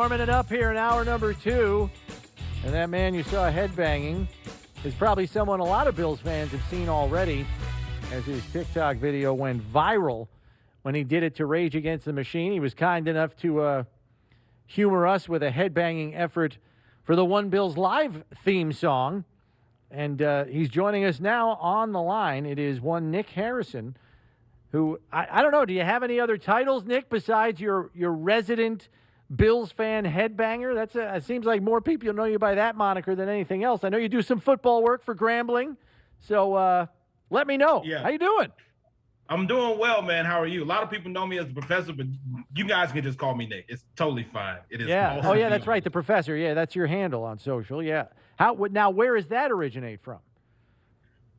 warming it up here in hour number 2. And that man you saw headbanging is probably someone a lot of Bills fans have seen already, as his TikTok video went viral when he did it to Rage Against the Machine. He was kind enough to humor us with a headbanging effort for the One Bills Live theme song. And he's joining us now on the line. It is one Nick Harrison, who, I don't know, do you have any other titles, Nick, besides your resident Bills fan headbanger? It seems like more people know you by that moniker than anything else. I know you do some football work for Grambling, so let me know. Yeah. How you doing? I'm doing well, man. How are you? A lot of people know me as the professor, but you guys can just call me Nick. It's totally fine. It is. Yeah. Oh, yeah, that's right. The professor. Yeah, that's your handle on social. Yeah. Now, where does that originate from?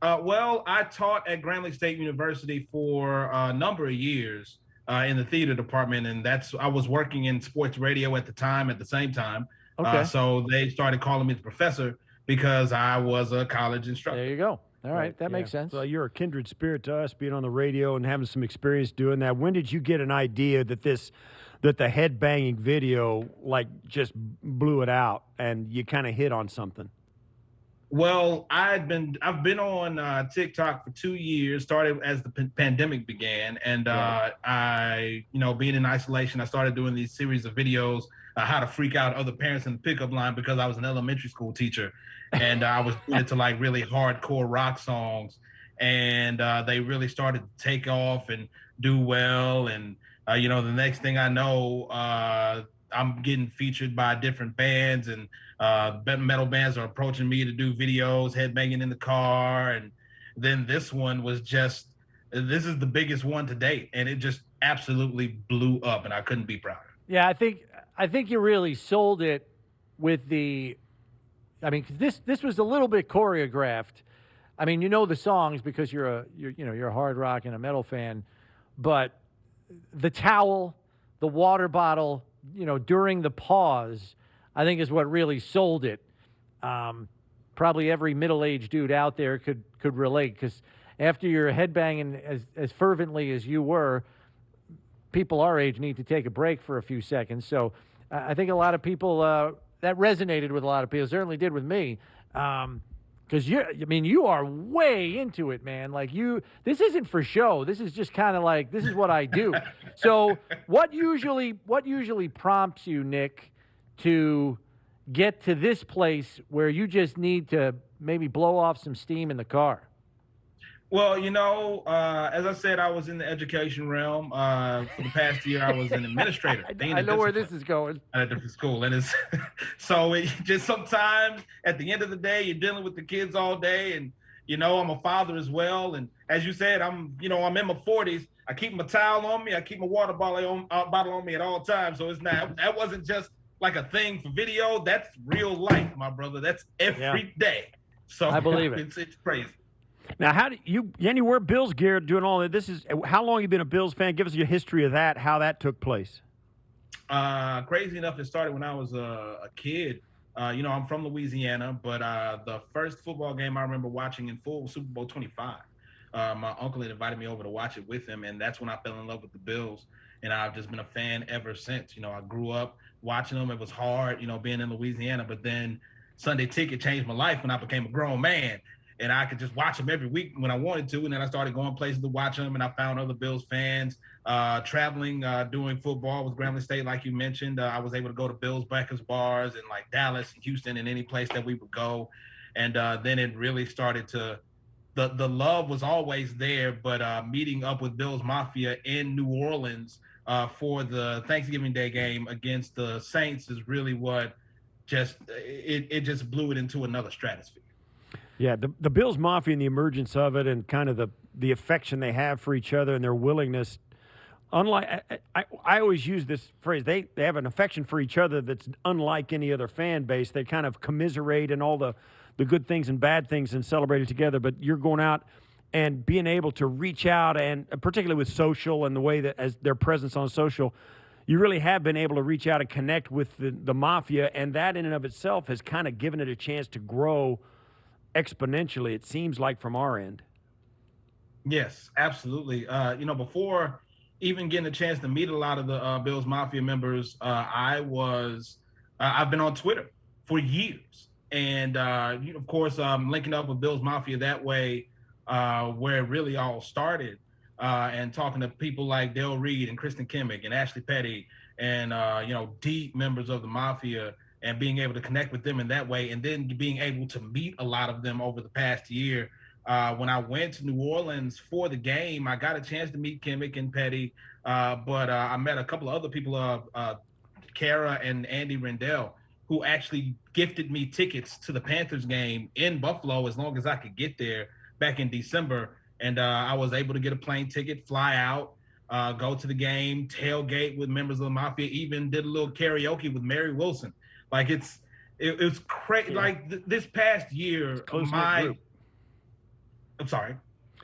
Well, I taught at Grambling State University for a number of years in the theater department, and I was working in sports radio at the same time. Okay. So they started calling me the professor because I was a college instructor. There you go. All right, that makes sense. So you're a kindred spirit to us, being on the radio and having some experience doing that. When did you get an idea that the headbanging video just blew it out and you kind of hit on something? Well, I've been on TikTok for 2 years, started as the pandemic began. And I, being in isolation, I started doing these series of videos, how to freak out other parents in the pickup line, because I was an elementary school teacher. And I was doing it to really hardcore rock songs. And they really started to take off and do well. And, the next thing I know, I'm getting featured by different bands, and metal bands are approaching me to do videos, headbanging in the car. And then this one was this is the biggest one to date. And it just absolutely blew up, and I couldn't be prouder. Yeah, I think you really sold it with cause this was a little bit choreographed. I mean, you know the songs because you're a hard rock and a metal fan, but the towel, the water bottle, during the pause, I think is what really sold it. Probably every middle-aged dude out there could relate, because after you're headbanging as fervently as you were, people our age need to take a break for a few seconds. So I think a lot of people, that resonated with a lot of people. It certainly did with me. Because you are way into it, man. This isn't for show. This is just kind of this is what I do. So what usually prompts you, Nick, to get to this place where you just need to maybe blow off some steam in the car? Well, as I said, I was in the education realm. For the past year, I was an administrator. I know where this is going. At a different school. And it's it just sometimes at the end of the day, you're dealing with the kids all day. And, I'm a father as well. And as you said, I'm in my 40s. I keep my towel on me. I keep my water bottle on me at all times. So that wasn't just like a thing for video. That's real life, my brother. That's every day. So I believe it. It's crazy. Now, how do you wear Bills gear doing all that? How long have you been a Bills fan? Give us your history of that, how that took place. Crazy enough, it started when I was a kid. I'm from Louisiana, but the first football game I remember watching in full was Super Bowl 25. My uncle had invited me over to watch it with him, and that's when I fell in love with the Bills. And I've just been a fan ever since. I grew up watching them. It was hard, being in Louisiana, but then Sunday Ticket changed my life when I became a grown man. And I could just watch them every week when I wanted to. And then I started going places to watch them. And I found other Bills fans traveling, doing football with Grambling State, like you mentioned. I was able to go to Bills breakfast bars in Dallas and Houston and any place that we would go. And then it really started the love was always there. But meeting up with Bills Mafia in New Orleans for the Thanksgiving Day game against the Saints is really what just blew it into another stratosphere. Yeah, the Bills Mafia and the emergence of it, and kind of the affection they have for each other and their willingness. Unlike, I always use this phrase, they have an affection for each other that's unlike any other fan base. They kind of commiserate in all the good things and bad things and celebrate it together. But you're going out and being able to reach out, and particularly with social and the way that as their presence on social, you really have been able to reach out and connect with the Mafia, and that in and of itself has kind of given it a chance to grow exponentially, it seems like, from our end. Yes, absolutely. Before even getting a chance to meet a lot of the Bills Mafia members, I've been on Twitter for years, and of course, linking up with Bills Mafia that way, where it really all started, and talking to people like Dale Reed and Kristen Kimmick and Ashley Petty, and deep members of the Mafia, and being able to connect with them in that way, and then being able to meet a lot of them over the past year. When I went to New Orleans for the game, I got a chance to meet Kimmick and Petty, but I met a couple of other people, Kara and Andy Rendell, who actually gifted me tickets to the Panthers game in Buffalo as long as I could get there back in December. And I was able to get a plane ticket, fly out, go to the game, tailgate with members of the Mafia, even did a little karaoke with Mary Wilson. Like it was crazy. Yeah. Like this past year, group. I'm sorry.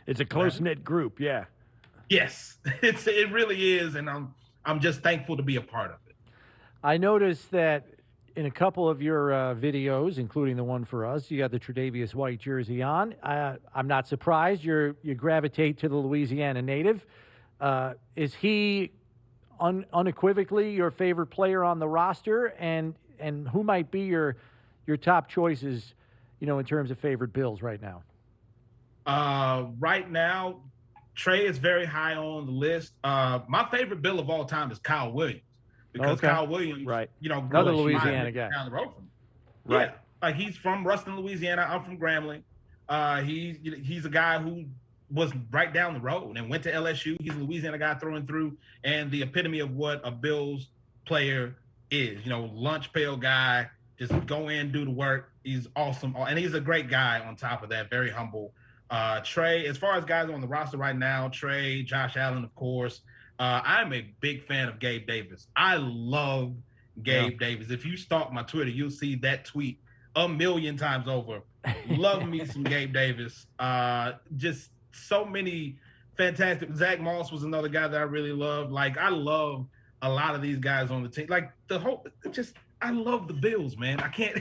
It's a close-knit group, yeah. Yes, it really is, and I'm just thankful to be a part of it. I noticed that in a couple of your videos, including the one for us, you got the Tre'Davious White jersey on. I'm not surprised you gravitate to the Louisiana native. Is he unequivocally your favorite player on the roster, and who might be your top choices, in terms of favorite Bills right now? Right now, Trey is very high on the list. My favorite Bill of all time is Kyle Williams, because Kyle Williams, right, another Louisiana guy down the road from him. Right, yeah. Like he's from Ruston, Louisiana. I'm from Grambling. He's a guy who was right down the road and went to LSU. He's a Louisiana guy through and through, and the epitome of what a Bills player is. Lunch pail guy, just go in, do the work. He's awesome, and he's a great guy on top of that. Very humble. Trey, as far as guys on the roster right now, Trey, Josh Allen, of course. I'm a big fan of Gabe Davis. I love Gabe Davis. If you stalk my Twitter, you'll see that tweet a million times over. Love me some Gabe Davis. Just so many fantastic. Zach Moss was another guy that I really loved. Like, I love a lot of these guys on the team. Like, I love the Bills, man. I can't,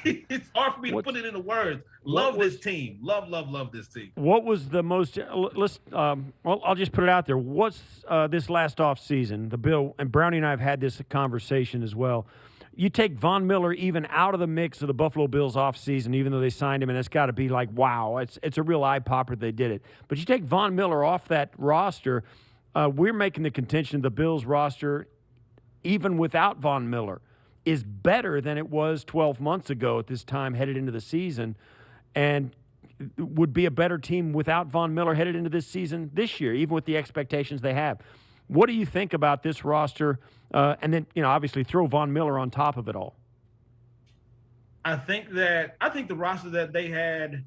it's hard for me to put it into words. Love this team. Love this team. What was the most, I'll just put it out there. What's this last off season, the Bill, and Brownie and I have had this conversation as well. You take Von Miller even out of the mix of the Buffalo Bills off season, even though they signed him, and it's got to be like, wow, it's a real eye popper they did it. But you take Von Miller off that roster, we're making the contention the Bills roster, even without Von Miller, is better than it was 12 months ago at this time headed into the season, and would be a better team without Von Miller headed into this season this year, even with the expectations they have. What do you think about this roster? And then, obviously throw Von Miller on top of it all. I think the roster that they had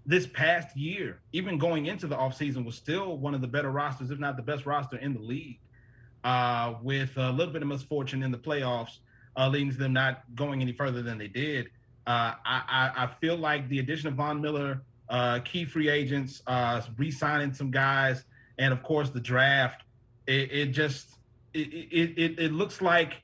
this past year, even going into the offseason, was still one of the better rosters, if not the best roster in the league, with a little bit of misfortune in the playoffs, leading to them not going any further than they did. I feel like the addition of Von Miller, key free agents, re-signing some guys, and of course the draft, it looks like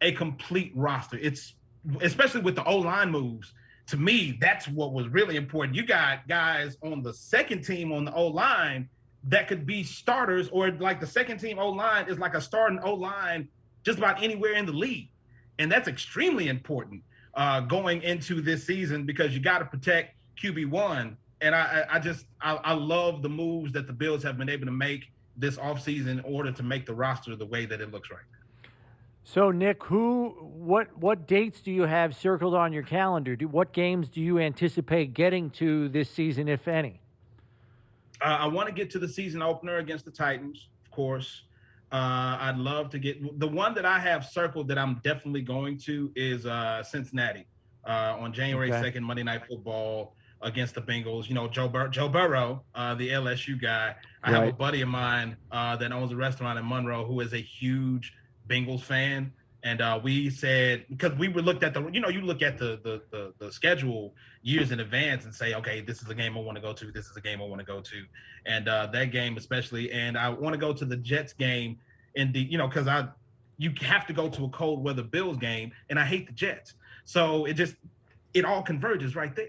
a complete roster. It's especially with the O-line moves. To me, that's what was really important. You got guys on the second team on the O-line that could be starters, or like the second team O-line is like a starting O-line just about anywhere in the league. And that's extremely important going into this season, because you got to protect QB1. And I love the moves that the Bills have been able to make this offseason in order to make the roster the way that it looks right now. So, Nick, what dates do you have circled on your calendar? What games do you anticipate getting to this season, if any? I want to get to the season opener against the Titans, of course. I'd love to get the one that I have circled that I'm definitely going to is Cincinnati on January 2nd, Monday Night Football against the Bengals. Joe Burrow, the LSU guy. I have a buddy of mine that owns a restaurant in Monroe who is a huge Bengals fan. And we said, because we were looked at you look at the schedule years in advance and say, okay, this is a game I want to go to. This is a game I want to go to. And that game especially. And I want to go to the Jets game because you have to go to a cold weather Bills game, and I hate the Jets. So it all converges right there.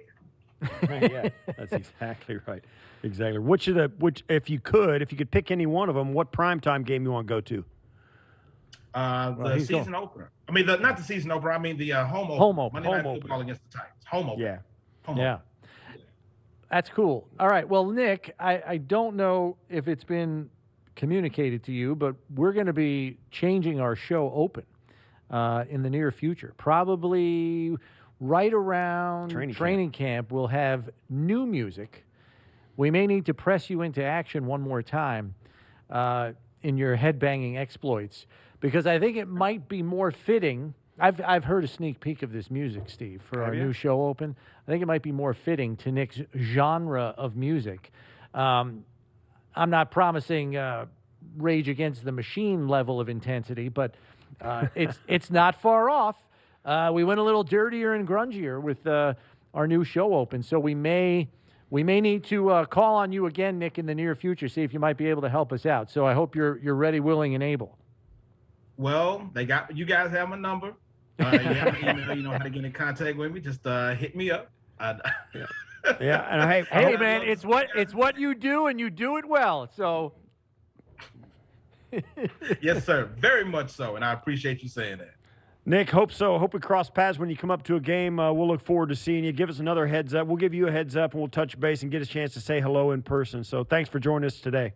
Yeah, that's exactly right. Exactly. Which if you could pick any one of them, what primetime game you want to go to? The season opener. I mean, not the season opener. I mean the home opener. Home opener. Monday Night Football against the Titans. Home opener. Yeah. Home Yeah. opener. That's cool. All right. Well, Nick, I don't know if it's been communicated to you, but we're going to be changing our show open in the near future. Probably right around training camp, we'll have new music. We may need to press you into action one more time in your headbanging exploits, because I think it might be more fitting. I've heard a sneak peek of this music, Steve, for our new show open. I think it might be more fitting to Nick's genre of music. I'm not promising Rage Against the Machine level of intensity, but it's not far off. We went a little dirtier and grungier with our new show open, so we may need to call on you again, Nick, in the near future, see if you might be able to help us out. So I hope you're ready, willing, and able. Well, you guys have my number. You have my email. You know how to get in contact with me. Just hit me up. Yeah, and hey, man, it's what you do, and you do it well. So, yes, sir, very much so, and I appreciate you saying that. Nick, hope so. Hope we cross paths when you come up to a game. We'll look forward to seeing you. Give us another heads up. We'll give you a heads up, and we'll touch base and get a chance to say hello in person. So, thanks for joining us today.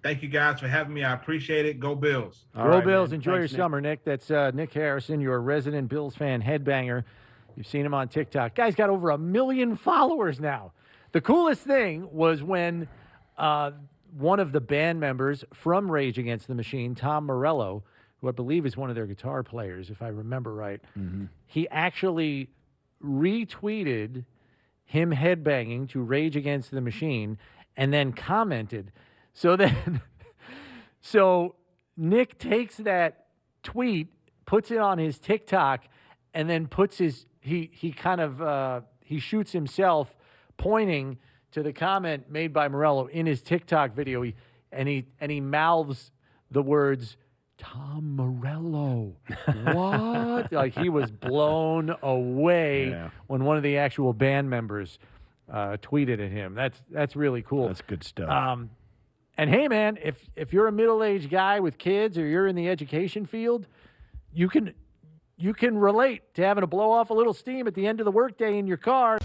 Thank you guys for having me. I appreciate it. Go Bills. Go Bills. Man. Enjoy your summer, Nick. That's Nick Harrison, your resident Bills fan headbanger. You've seen him on TikTok. Guy's got over 1 million followers now. The coolest thing was when one of the band members from Rage Against the Machine, Tom Morello, who I believe is one of their guitar players, if I remember right, he actually retweeted him headbanging to Rage Against the Machine and then commented. So Nick takes that tweet, puts it on his TikTok, and then puts he shoots himself pointing to the comment made by Morello in his TikTok video. He mouths the words, Tom Morello. What? Like, he was blown away when one of the actual band members tweeted at him. That's really cool. That's good stuff. And hey, man, if you're a middle-aged guy with kids or you're in the education field, you can relate to having to blow off a little steam at the end of the workday in your car.